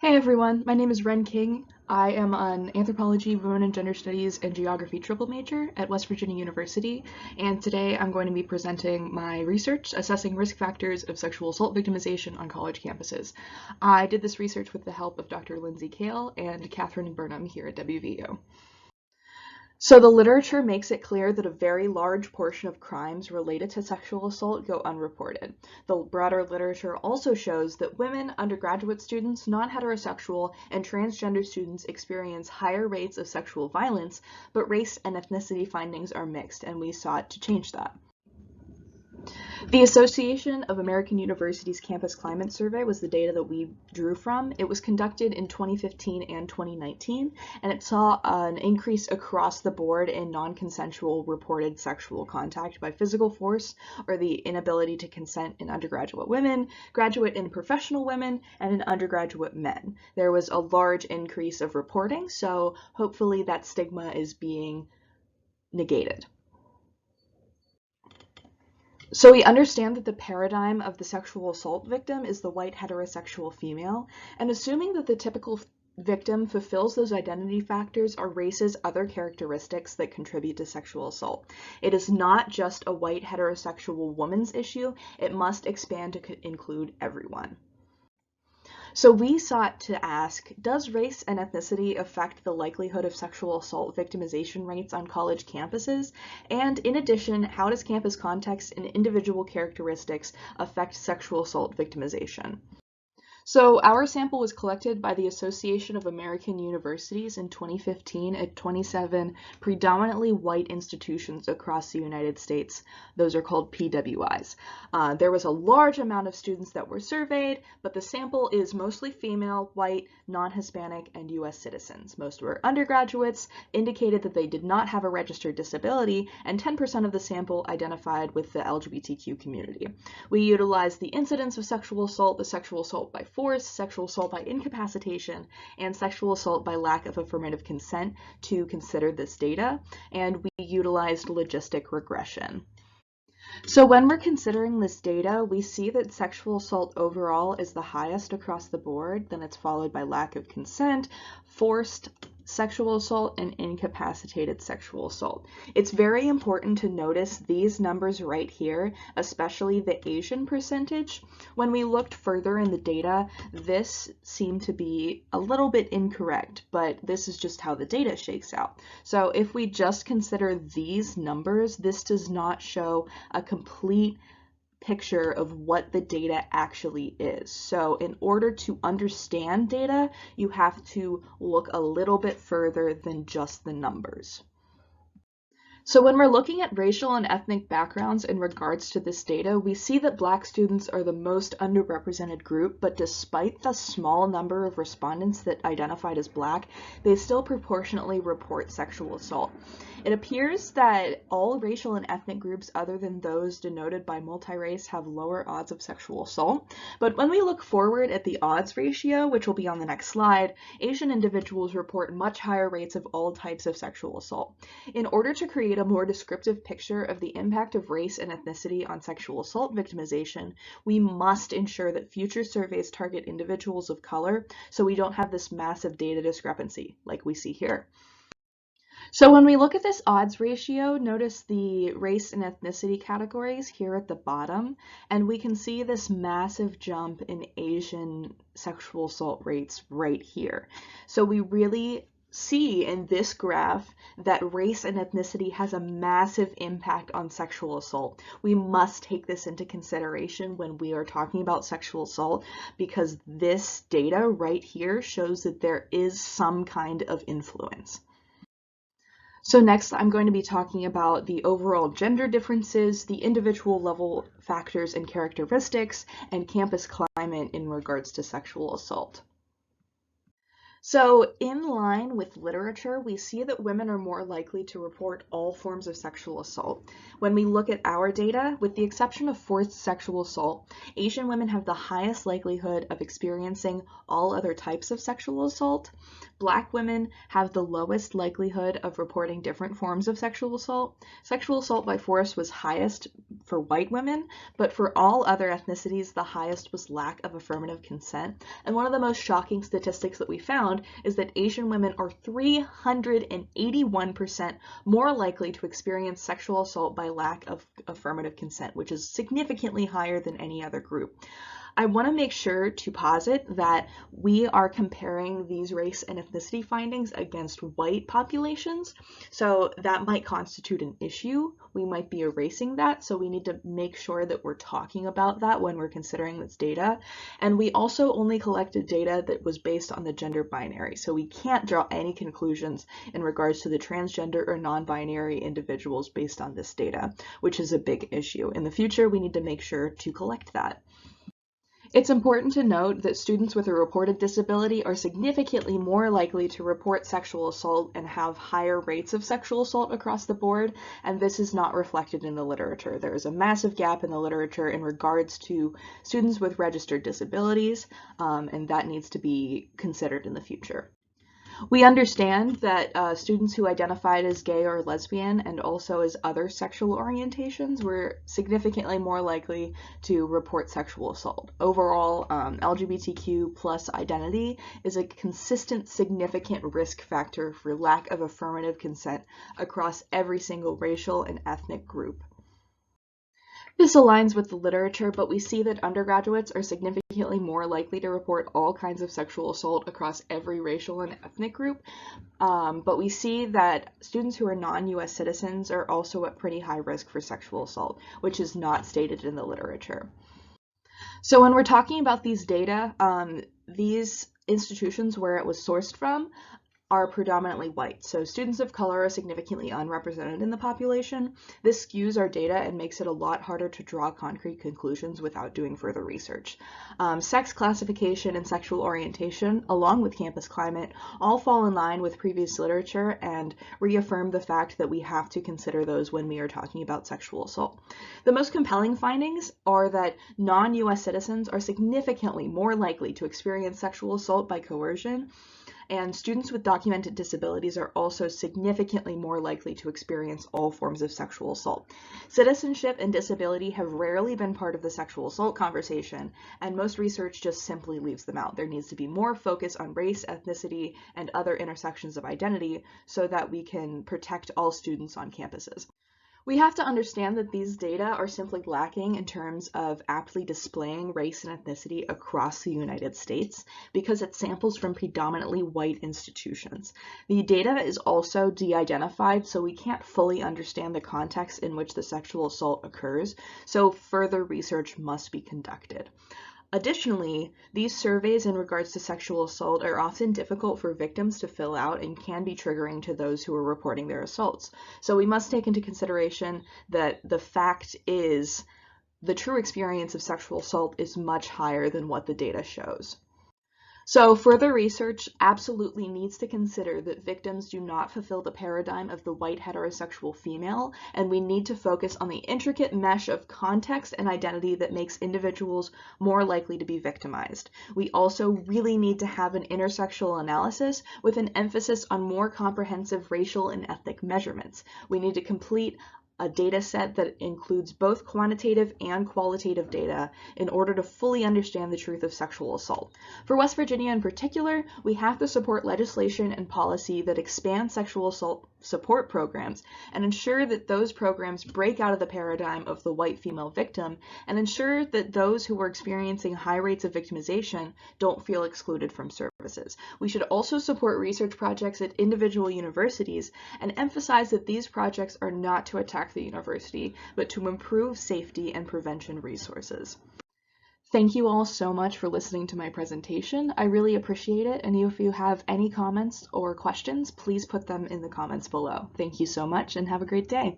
Hey everyone, my name is Wren King. I am an anthropology, women and gender studies, and geography triple major at West Virginia University, and today I'm going to be presenting my research assessing risk factors of sexual assault victimization on college campuses. I did this research with the help of Dr. Lindsay, Kahle, and Kathryn and Burnham here at WVU. So the literature makes it clear that a very large portion of crimes related to sexual assault go unreported. The broader literature also shows that women, undergraduate students, non-heterosexual, and transgender students experience higher rates of sexual violence, but race and ethnicity findings are mixed, and we sought to change that. The Association of American Universities Campus Climate Survey was the data that we drew from. It was conducted in 2015 and 2019, and it saw an increase across the board in non-consensual reported sexual contact by physical force or the inability to consent in undergraduate women, graduate and professional women, and in undergraduate men. There was a large increase of reporting, so hopefully that stigma is being negated. So we understand that the paradigm of the sexual assault victim is the white heterosexual female, and assuming that the typical victim fulfills those identity factors or races other characteristics that contribute to sexual assault. It is not just a white heterosexual woman's issue, it must expand to include everyone. So we sought to ask, does race and ethnicity affect the likelihood of sexual assault victimization rates on college campuses? And in addition, how does campus context and individual characteristics affect sexual assault victimization? So our sample was collected by the Association of American Universities in 2015 at 27 predominantly white institutions across the United States. Those are called PWIs. There was a large amount of students that were surveyed, but the sample is mostly female, white, non-Hispanic, and US citizens. Most were undergraduates, indicated that they did not have a registered disability, and 10% of the sample identified with the LGBTQ community. We utilized the incidence of sexual assault, the sexual assault by force, sexual assault by incapacitation, and sexual assault by lack of affirmative consent to consider this data, and we utilized logistic regression. So when we're considering this data, we see that sexual assault overall is the highest across the board, then it's followed by lack of consent, forced sexual assault, and incapacitated sexual assault. It's very important to notice these numbers right here, especially the Asian percentage. When we looked further in the data, this seemed to be a little bit incorrect, but this is just how the data shakes out. So if we just consider these numbers, this does not show a complete picture of what the data actually is. So in order to understand data, you have to look a little bit further than just the numbers. So when we're looking at racial and ethnic backgrounds in regards to this data, we see that Black students are the most underrepresented group, but despite the small number of respondents that identified as Black, they still proportionately report sexual assault. It appears that all racial and ethnic groups other than those denoted by multi-race have lower odds of sexual assault, but when we look forward at the odds ratio, which will be on the next slide, Asian individuals report much higher rates of all types of sexual assault. In order to create a more descriptive picture of the impact of race and ethnicity on sexual assault victimization, we must ensure that future surveys target individuals of color so we don't have this massive data discrepancy like we see here. So when we look at this odds ratio, notice the race and ethnicity categories here at the bottom, and we can see this massive jump in Asian sexual assault rates right here. So we really see in this graph that race and ethnicity has a massive impact on sexual assault. We must take this into consideration when we are talking about sexual assault because this data right here shows that there is some kind of influence. So next, I'm going to be talking about the overall gender differences, the individual level factors and characteristics, and campus climate in regards to sexual assault. So, in line with literature, we see that women are more likely to report all forms of sexual assault. When we look at our data, with the exception of forced sexual assault, Asian women have the highest likelihood of experiencing all other types of sexual assault. Black women have the lowest likelihood of reporting different forms of sexual assault. Sexual assault by force was highest for white women, but for all other ethnicities, the highest was lack of affirmative consent. And one of the most shocking statistics that we found is that Asian women are 381% more likely to experience sexual assault by lack of affirmative consent, which is significantly higher than any other group. I want to make sure to posit that we are comparing these race and ethnicity findings against white populations, so that might constitute an issue. We might be erasing that, so we need to make sure that we're talking about that when we're considering this data. And we also only collected data that was based on the gender binary, so we can't draw any conclusions in regards to the transgender or non-binary individuals based on this data, which is a big issue. In the future, we need to make sure to collect that. It's important to note that students with a reported disability are significantly more likely to report sexual assault and have higher rates of sexual assault across the board, and this is not reflected in the literature. There is a massive gap in the literature in regards to students with registered disabilities, and that needs to be considered in the future. We understand that students who identified as gay or lesbian and also as other sexual orientations were significantly more likely to report sexual assault. Overall, LGBTQ plus identity is a consistent significant risk factor for lack of affirmative consent across every single racial and ethnic group. This aligns with the literature, but we see that undergraduates are significantly more likely to report all kinds of sexual assault across every racial and ethnic group. But we see that students who are non-US citizens are also at pretty high risk for sexual assault, which is not stated in the literature. So when we're talking about these data, these institutions where it was sourced from are predominantly white, so students of color are significantly unrepresented in the population. This skews our data and makes it a lot harder to draw concrete conclusions without doing further research. Sex classification and sexual orientation, along with campus climate, all fall in line with previous literature and reaffirm the fact that we have to consider those when we are talking about sexual assault. The most compelling findings are that non-US citizens are significantly more likely to experience sexual assault by coercion, and students with documented disabilities are also significantly more likely to experience all forms of sexual assault. Citizenship and disability have rarely been part of the sexual assault conversation, and most research just simply leaves them out. There needs to be more focus on race, ethnicity, and other intersections of identity so that we can protect all students on campuses. We have to understand that these data are simply lacking in terms of aptly displaying race and ethnicity across the United States because it samples from predominantly white institutions. The data is also de-identified, so we can't fully understand the context in which the sexual assault occurs, so further research must be conducted. Additionally, these surveys in regards to sexual assault are often difficult for victims to fill out and can be triggering to those who are reporting their assaults. So we must take into consideration that the fact is the true experience of sexual assault is much higher than what the data shows. So further research absolutely needs to consider that victims do not fulfill the paradigm of the white heterosexual female, and we need to focus on the intricate mesh of context and identity that makes individuals more likely to be victimized. We also really need to have an intersectional analysis with an emphasis on more comprehensive racial and ethnic measurements. We need to complete a data set that includes both quantitative and qualitative data in order to fully understand the truth of sexual assault. For West Virginia in particular, we have to support legislation and policy that expand sexual assault support programs and ensure that those programs break out of the paradigm of the white female victim and ensure that those who are experiencing high rates of victimization don't feel excluded from services. We should also support research projects at individual universities and emphasize that these projects are not to attack the university, but to improve safety and prevention resources. Thank you all so much for listening to my presentation. I really appreciate it, and if you have any comments or questions, please put them in the comments below. Thank you so much and have a great day.